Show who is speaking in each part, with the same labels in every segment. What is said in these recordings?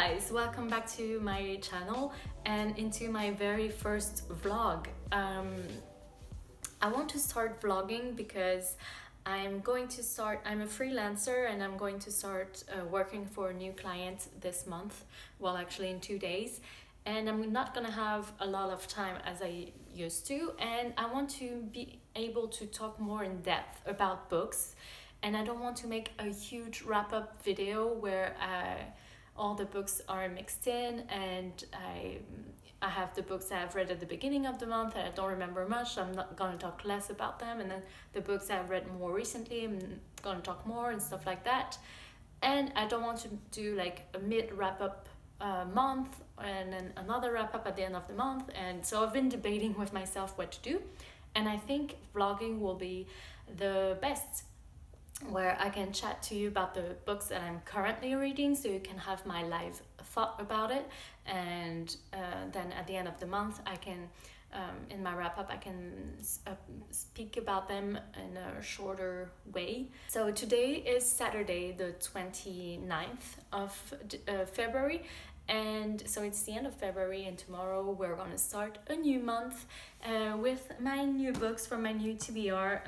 Speaker 1: guys, welcome back to my channel and into my very first vlog. I want to start vlogging because I'm a freelancer and I'm going to start working for a new client this month, well actually in 2 days, and I'm not gonna have a lot of time as I used to, and I want to be able to talk more in depth about books, and I don't want to make a huge wrap-up video where all the books are mixed in, and I have the books that I've read at the beginning of the month and I don't remember much, so I'm not going to talk less about them, and then the books that I've read more recently I'm going to talk more and stuff like that. And I don't want to do like a mid wrap-up month and then another wrap-up at the end of the month, and so I've been debating with myself what to do, and I think vlogging will be the best, where I can chat to you about the books that I'm currently reading, so you can have my live thought about it, and then at the end of the month I can in my wrap-up I can speak about them in a shorter way. So today is Saturday the 29th of February, and so it's the end of February, and tomorrow we're going to start a new month with my new books from my new TBR.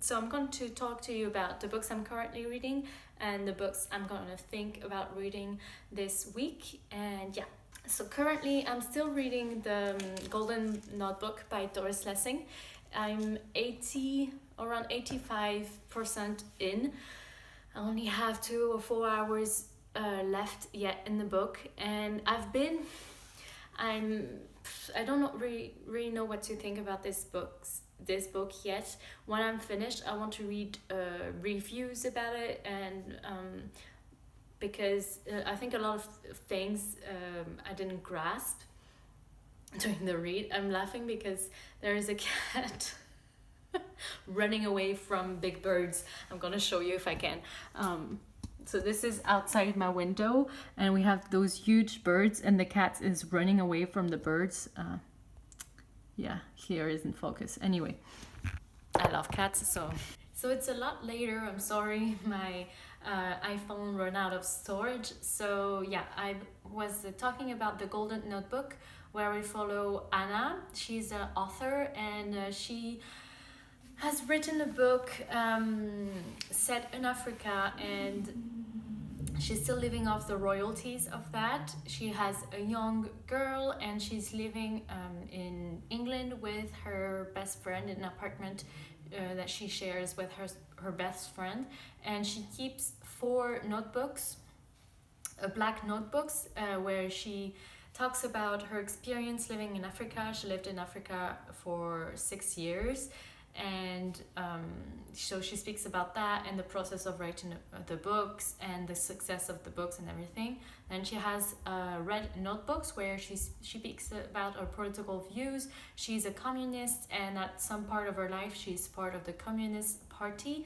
Speaker 1: So I'm going to talk to you about the books I'm currently reading and the books I'm going to think about reading this week. And yeah, so currently I'm still reading the Golden Notebook by Doris. I'm around 85% in. I only have 2 or 4 hours left yet in the book, and I don't really know what to think about this book yet. When I'm finished, I want to read reviews about it, and because I think a lot of things I didn't grasp during the read. I'm laughing because there is a cat running away from big birds. I'm gonna show you if I can. So this is outside my window, and we have those huge birds, and the cat is running away from the birds. Yeah, here isn't focus. Anyway, I love cats, so it's a lot later. I'm sorry, my iPhone ran out of storage. So yeah, I was talking about the Golden Notebook, where we follow Anna. She's an author, and she has written a book set in Africa, and she's still living off the royalties of that. She has a young girl, and she's living in England with her best friend in an apartment that she shares with her best friend, and she keeps 4 notebooks, black notebooks, where she talks about her experience living in Africa. She lived in Africa for 6 years, and so she speaks about that and the process of writing the books and the success of the books and everything. And she has red notebooks where she speaks about her political views. She's a communist, and at some part of her life she's part of the Communist Party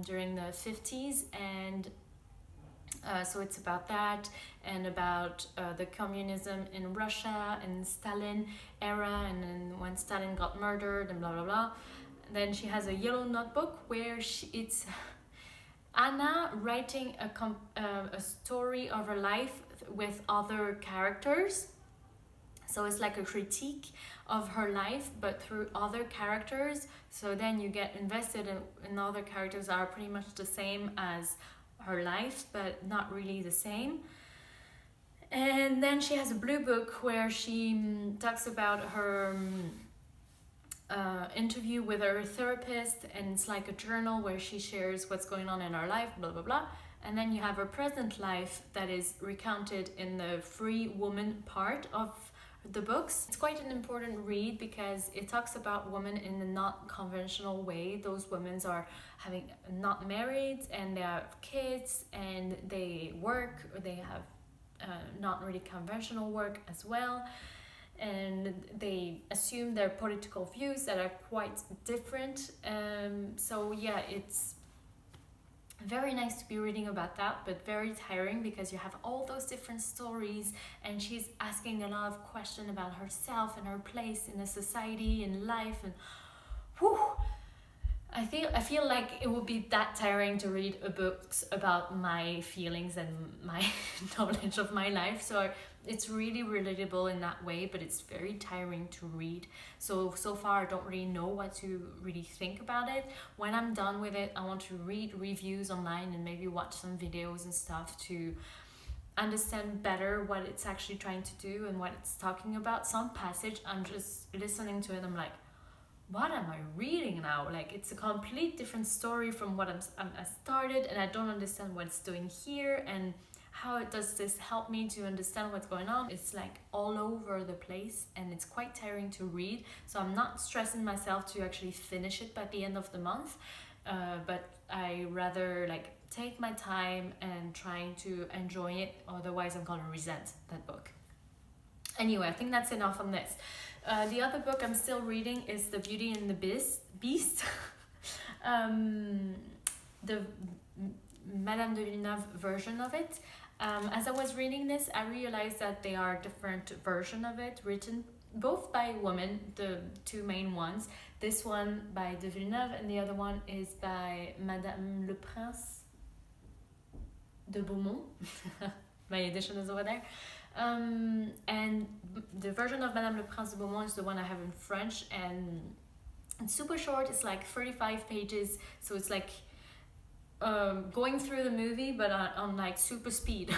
Speaker 1: during the 50s, and so it's about that, and about the communism in Russia and Stalin era, and then when Stalin got murdered and blah blah blah. Then she has a yellow notebook where it's Anna writing a story of her life with other characters. So it's like a critique of her life, but through other characters. So then you get invested in other characters that are pretty much the same as her life, but not really the same. And then she has a blue book where she talks about her interview with her therapist, and it's like a journal where she shares what's going on in her life, blah blah blah. And then you have her present life that is recounted in the free woman part of the books. It's quite an important read because it talks about women in a not conventional way. Those women are not married, and they have kids, and they work, or they have not really conventional work as well, and they assume their political views that are quite different. So yeah, it's very nice to be reading about that, but very tiring because you have all those different stories, and she's asking a lot of questions about herself and her place in the society and life, and whew, I feel like it would be that tiring to read a books about my feelings and my knowledge of my life. So it's really relatable in that way, but it's very tiring to read. So far I don't really know what to really think about it. When I'm done with it, I want to read reviews online and maybe watch some videos and stuff to understand better what it's actually trying to do and what it's talking about. Some passage I'm just listening to it, I'm like, what am I reading now? Like, it's a complete different story from what I started, and I don't understand what it's doing here, and how does this help me to understand what's going on. It's like all over the place, and it's quite tiring to read, so I'm not stressing myself to actually finish it by the end of the month, but I rather like take my time and trying to enjoy it, otherwise I'm gonna resent that book. Anyway, I think that's enough on this. The other book I'm still reading is The Beauty and the Beast. The Madame de Villeneuve version of it. As I was reading this, I realized that there are different versions of it written both by women, the two main ones. This one by de Villeneuve and the other one is by Madame le Prince de Beaumont. My edition is over there. And the version of Madame le Prince de Beaumont is the one I have in French, and it's super short. It's like 35 pages, so it's like going through the movie but on like super speed.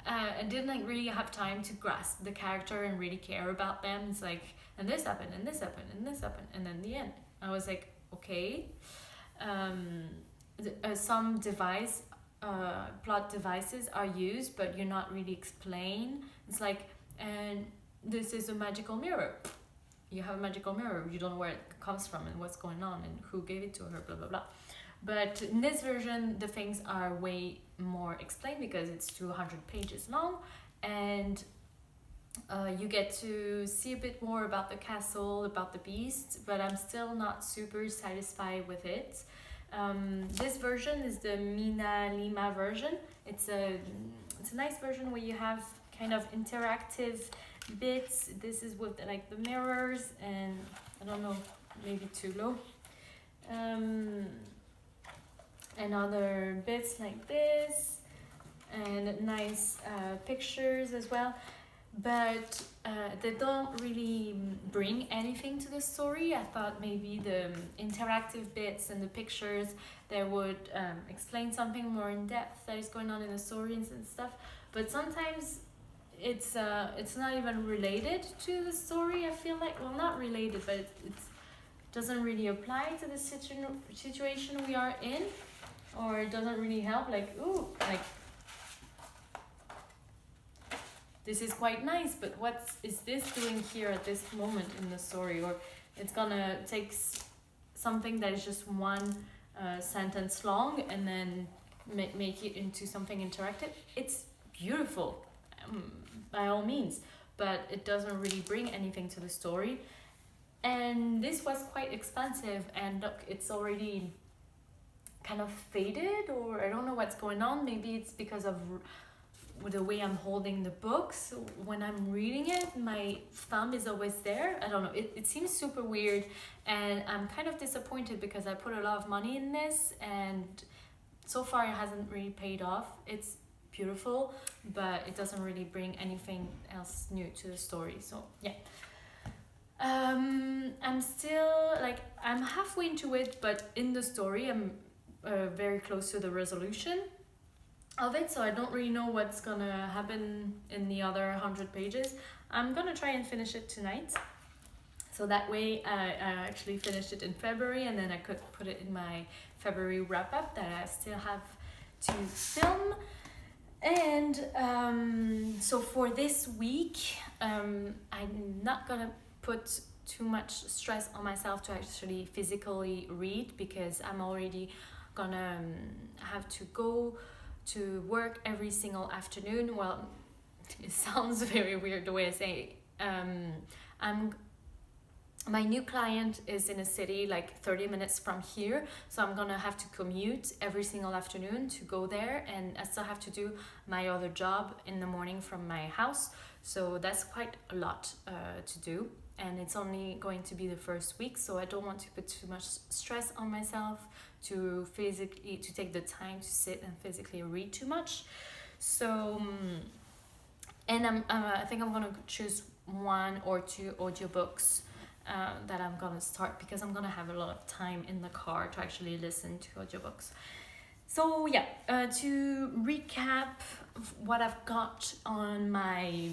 Speaker 1: I didn't like really have time to grasp the character and really care about them. It's like, and this happened and this happened and this happened, and then the end. I was like, okay. Some plot devices are used, but you're not really explained. It's like, and this is a magical mirror. You have a magical mirror, you don't know where it comes from and what's going on and who gave it to her, blah blah blah. But in this version, the things are way more explained because it's 200 pages long, and you get to see a bit more about the castle, about the beast, but I'm still not super satisfied with it. This version is the Mina Lima version. It's a nice version where you have kind of interactive bits. This is with like the mirrors and I don't know, maybe too low. And other bits like this and nice pictures as well. But they don't really bring anything to the story. I thought maybe the interactive bits and the pictures, they would explain something more in depth that is going on in the story and stuff. But sometimes it's not even related to the story, I feel like. Well, not related, but it doesn't really apply to the situation we are in, or it doesn't really help. Like, ooh, like, this is quite nice, but what is this doing here at this moment in the story? Or it's gonna take something that is just one sentence long and then make it into something interactive. It's beautiful, by all means, but it doesn't really bring anything to the story. And this was quite expensive, and look, it's already kind of faded, or I don't know what's going on. Maybe it's because of the way I'm holding the book. So when I'm reading it, my thumb is always there. I don't know, it seems super weird, and I'm kind of disappointed because I put a lot of money in this and so far it hasn't really paid off. It's beautiful, but it doesn't really bring anything else new to the story. So yeah, I'm still like, I'm halfway into it, but in the story I'm very close to the resolution of it, so I don't really know what's gonna happen in the other 100 pages. I'm gonna try and finish it tonight, so that way I actually finished it in February, and then I could put it in my February wrap-up that I still have to film. And so for this week, I'm not gonna put too much stress on myself to actually physically read, because I'm already gonna have to go to work every single afternoon. Well, it sounds very weird the way I say it. My new client is in a city like 30 minutes from here, so I'm gonna have to commute every single afternoon to go there, and I still have to do my other job in the morning from my house, so that's quite a lot to do. and it's only going to be the first week, so I don't want to put too much stress on myself to take the time to sit and physically read too much. So and I think I'm gonna choose 1 or 2 audiobooks that I'm gonna start, because I'm gonna have a lot of time in the car to actually listen to audiobooks. So yeah, to recap what I've got on my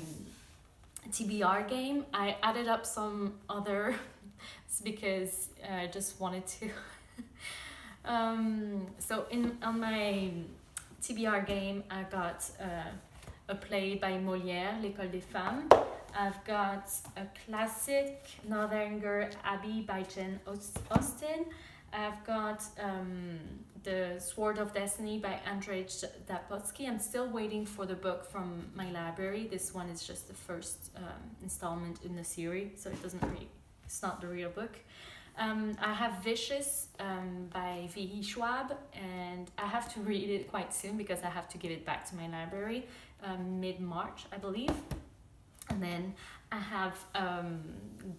Speaker 1: TBR game, I added up some other because I just wanted to. So on my TBR game, I got a play by Molière, L'École des Femmes. I've got a classic, Northanger Abbey by Jane Austen. I've got The Sword of Destiny by Andrzej Dapotsky. I'm still waiting for the book from my library. This one is just the first installment in the series, so it's not the real book. I have Vicious by V.E. Schwab, and I have to read it quite soon because I have to give it back to my library mid-March, I believe. And then I have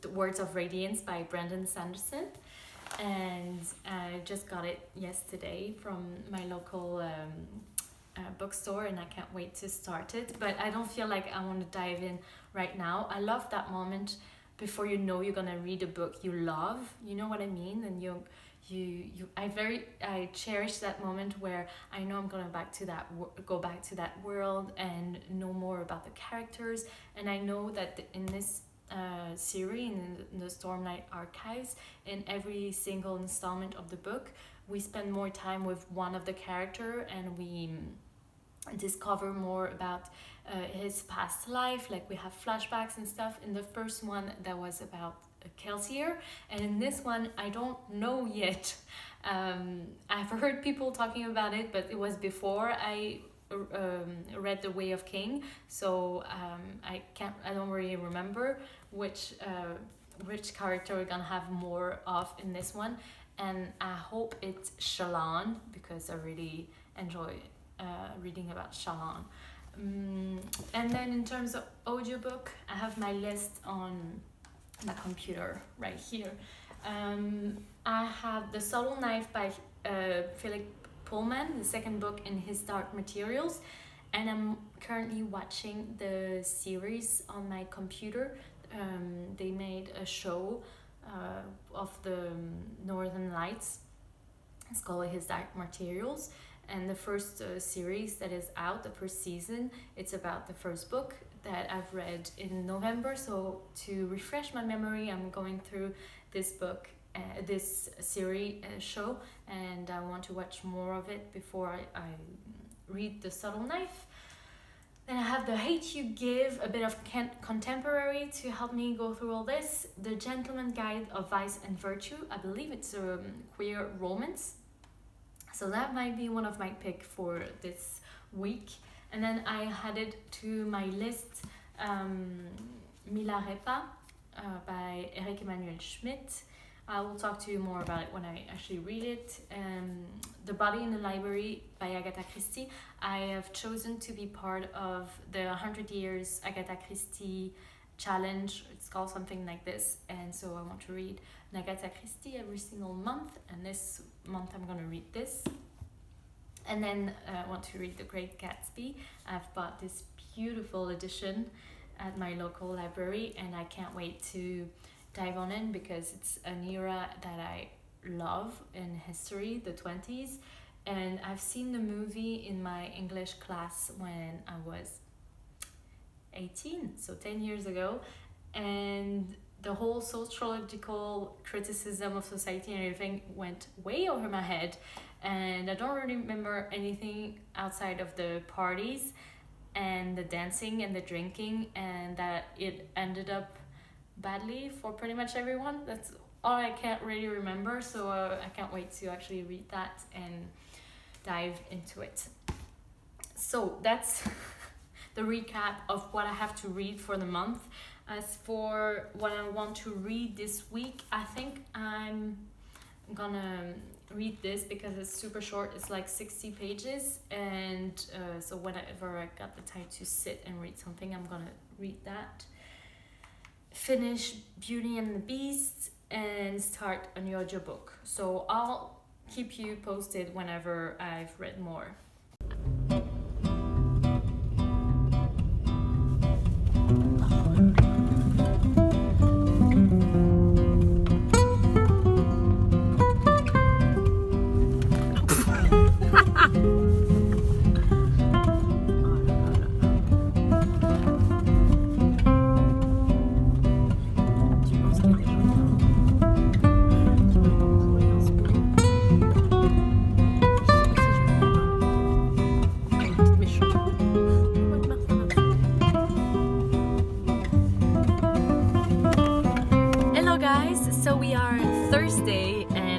Speaker 1: The Words of Radiance by Brandon Sanderson, and I just got it yesterday from my local bookstore, and I can't wait to start it. But I don't feel like I want to dive in right now. I love that moment before you know you're gonna read a book you love, you know what I mean? And I cherish that moment where I know I'm gonna go back to that world and know more about the characters. And I know that in this series, in the Stormlight Archives, in every single installment of the book, we spend more time with one of the character, and we discover more about his past life. Like, we have flashbacks and stuff. In the first one, that was about Kelsier, and in this one, I don't know yet. I've heard people talking about it, but it was before I read The Way of King, so I don't really remember which character we're gonna have more of in this one, and I hope it's Shallan, because I really enjoy reading about Shallan. And then in terms of audiobook, I have my list on my computer right here. I have The Subtle Knife by Philip Pullman, the second book in his Dark Materials, and I'm currently watching the series on my computer. They made a show of the Northern Lights. It's called His Dark Materials, and the first series that is out, the first season, it's about the first book that I've read in November. So to refresh my memory, I'm going through this book, this series show, and I want to watch more of it before I read The Subtle Knife. Then I have The Hate You Give, a bit of contemporary to help me go through all this. The Gentleman's Guide of Vice and Virtue. I believe it's a queer romance, so that might be one of my pick for this week. And then I added to my list Milarepa by Eric Emmanuel Schmidt. I will talk to you more about it when I actually read it. The Body in the Library by Agatha Christie. I have chosen to be part of the 100 Years Agatha Christie Challenge. It's called something like this. And so I want to read an Agatha Christie every single month. And this month I'm going to read this. And then I want to read The Great Gatsby. I've bought this beautiful edition at my local library, and I can't wait to dive on in because it's an era that I love in history, the 20s. And I've seen the movie in my English class when I was 18, so 10 years ago. And the whole sociological criticism of society and everything went way over my head. And I don't really remember anything outside of the parties and the dancing and the drinking, and that it ended up badly for pretty much everyone. That's all I can't really remember, so I can't wait to actually read that and dive into it. So that's the recap of what I have to read for the month. As for what I want to read this week, I think I'm gonna read this because it's super short. It's like 60 pages, and so whenever I got the time to sit and read something, I'm gonna read that. finish Beauty and the Beast and start a new audiobook. So I'll keep you posted whenever I've read more.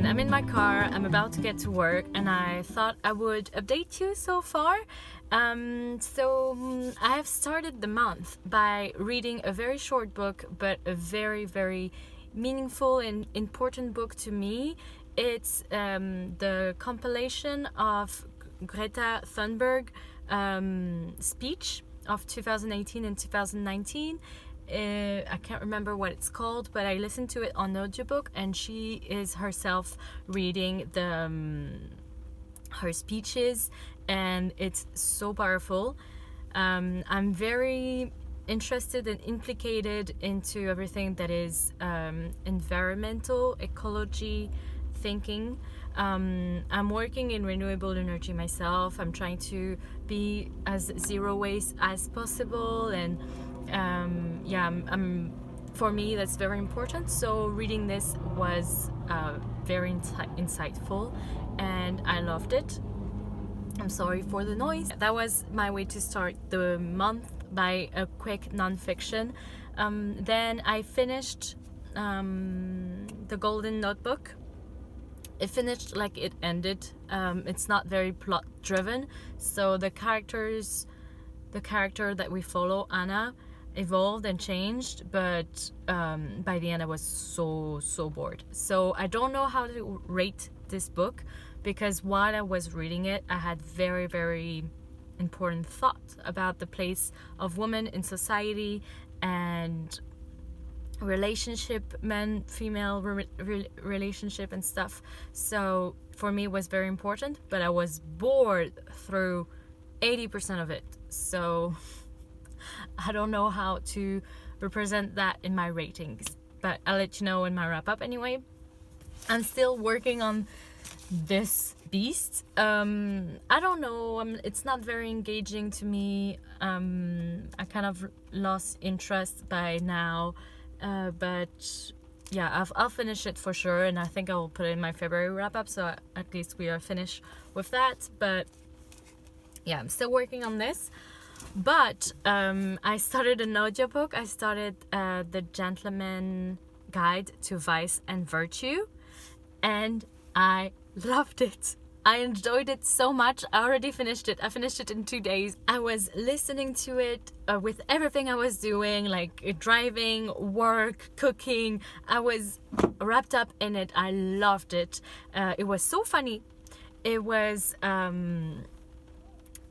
Speaker 1: I'm in my car, I'm about to get to work, and I thought I would update you so far. I have started the month by reading a very short book, but a very, very meaningful and important book to me. It's the compilation of Greta Thunberg speech of 2018 and 2019. I can't remember what it's called, but I listened to it on audiobook, and she is herself reading her speeches, and it's so powerful. I'm very interested and implicated into everything that is environmental ecology thinking. I'm working in renewable energy myself. I'm trying to be as zero waste as possible, and for me that's very important. So reading this was very insightful, and I loved it. I'm sorry for the noise. That was my way to start the month, by a quick non-fiction. Then I finished The Golden Notebook. It finished like it ended. It's not very plot driven, so the character that we follow, Anna, evolved and changed, but by the end I was so bored. So I don't know how to rate this book, because while I was reading it, I had very, very important thoughts about the place of women in society and relationship, man-female relationship and stuff. So for me it was very important, but I was bored through 80% of it. So I don't know how to represent that in my ratings, but I'll let you know in my wrap up anyway. I'm still working on this beast. I don't know, it's not very engaging to me. I kind of lost interest by now, but yeah, I'll finish it for sure, and I think I will put it in my February wrap up, so at least we are finished with that. But yeah, I'm still working on this. But I started an audiobook. I started The Gentleman Guide to Vice and Virtue, and I loved it. I enjoyed it so much. I already finished it. I finished it in 2 days. I was listening to it with everything I was doing, like driving, work, cooking. I was wrapped up in it. I loved it. It was so funny. It was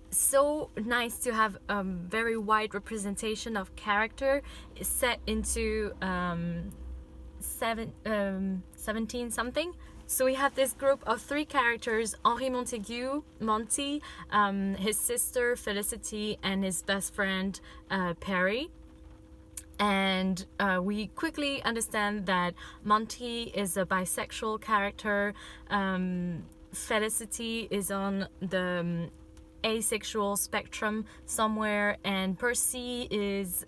Speaker 1: so nice to have a very wide representation of character set into 17 something. So we have this group of 3 characters: Henri Montague, Monty, his sister Felicity, and his best friend Perry. And we quickly understand that Monty is a bisexual character, Felicity is on the asexual spectrum somewhere, and Percy is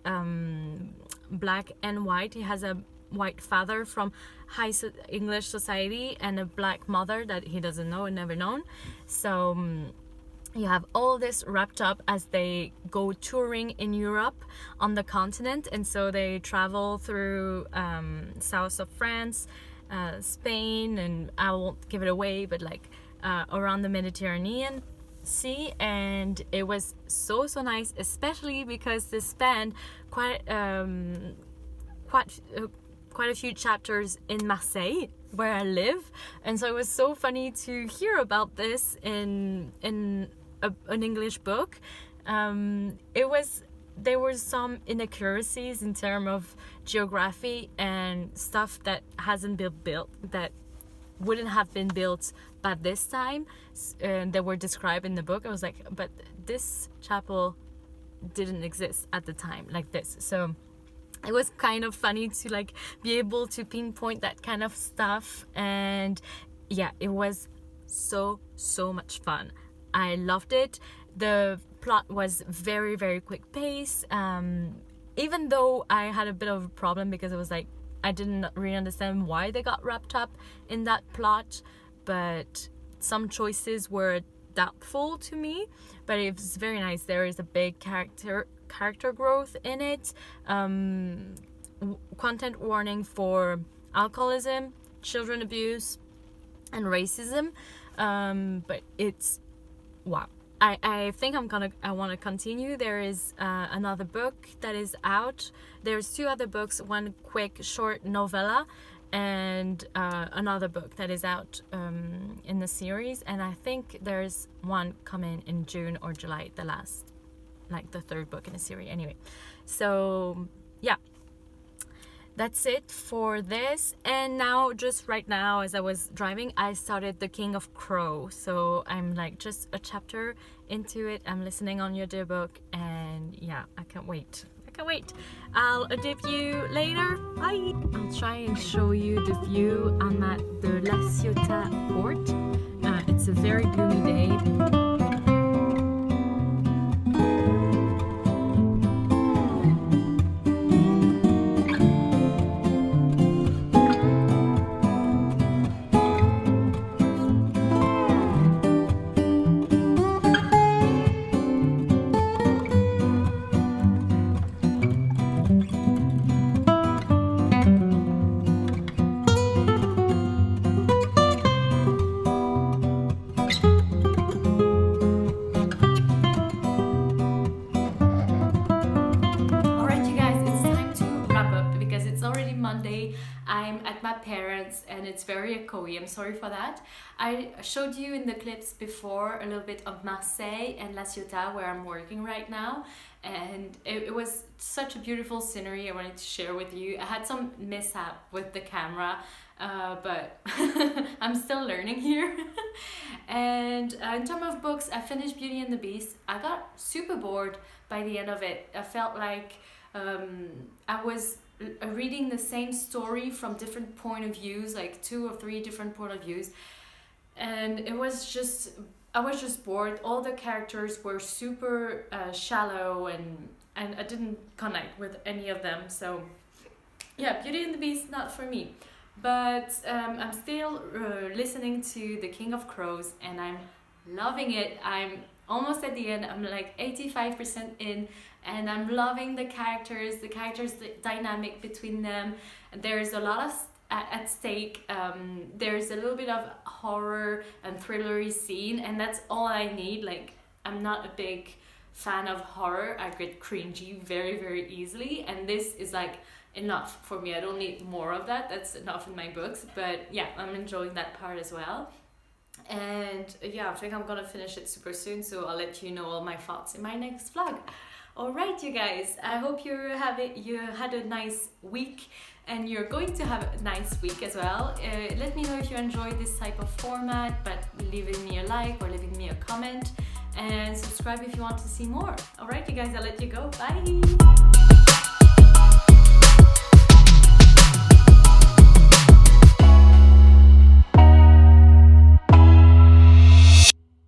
Speaker 1: black and white. He has a white father from English society and a black mother that he doesn't know and never known. So you have all this wrapped up as they go touring in Europe on the continent, and so they travel through south of France, Spain, and I won't give it away, but like around the Mediterranean Sea. And it was so nice, especially because they spend quite a few chapters in Marseille, where I live, and so it was so funny to hear about this in an English book. It was there were some inaccuracies in terms of geography and stuff that hasn't been built, that wouldn't have been built by this time, and that were described in the book. I was like, but this chapel didn't exist at the time like this. So it was kind of funny to like be able to pinpoint that kind of stuff. And yeah, it was so much fun. I loved it. The plot was very, very quick pace, even though I had a bit of a problem because it was like I didn't really understand why they got wrapped up in that plot, but some choices were doubtful to me, but it was very nice. There is a big character growth in it. Content warning for alcoholism, children abuse, and racism, but it's wow. I think I want to continue. There is another book that is out. There's 2 other books, one quick short novella and another book that is out in the series, and I think there's one coming in June or July, the 3rd book in the series anyway. So yeah, that's it for this. And now, just right now, as I was driving, I started The King of Crow. So I'm like just a chapter into it. I'm listening on your audiobook, and yeah, I can't wait. I'll update you later. Bye. I'll try and show you the view. I'm at the La Ciotat port. It's a very gloomy day. I'm at my parents' and it's very echoey. I'm sorry for that. I showed you in the clips before a little bit of Marseille and La Ciotat, where I'm working right now, and it was such a beautiful scenery I wanted to share with you. I had some mishap with the camera, but I'm still learning here. And in terms of books, I finished Beauty and the Beast. I got super bored by the end of it. I felt like I was reading the same story from different point of views, like 2 or 3 different point of views, and I was just bored. All the characters were super shallow, and I didn't connect with any of them. So yeah, Beauty and the Beast, not for me. But I'm still listening to The King of Crows, and I'm loving it. I'm almost at the end. I'm like 85% in, and I'm loving the characters, the dynamic between them. There's a lot of at stake. There's a little bit of horror and thrillery scene, and that's all I need. Like, I'm not a big fan of horror. I get cringy very, very easily, and this is like enough for me. I don't need more of that. That's enough in my books. But yeah, I'm enjoying that part as well. And yeah, I think I'm gonna finish it super soon, so I'll let you know all my thoughts in my next vlog. Alright, you guys, I hope you had a nice week, and you're going to have a nice week as well. Let me know if you enjoyed this type of format, but leaving me a like or leaving me a comment, and subscribe if you want to see more. Alright, you guys, I'll let you go. Bye!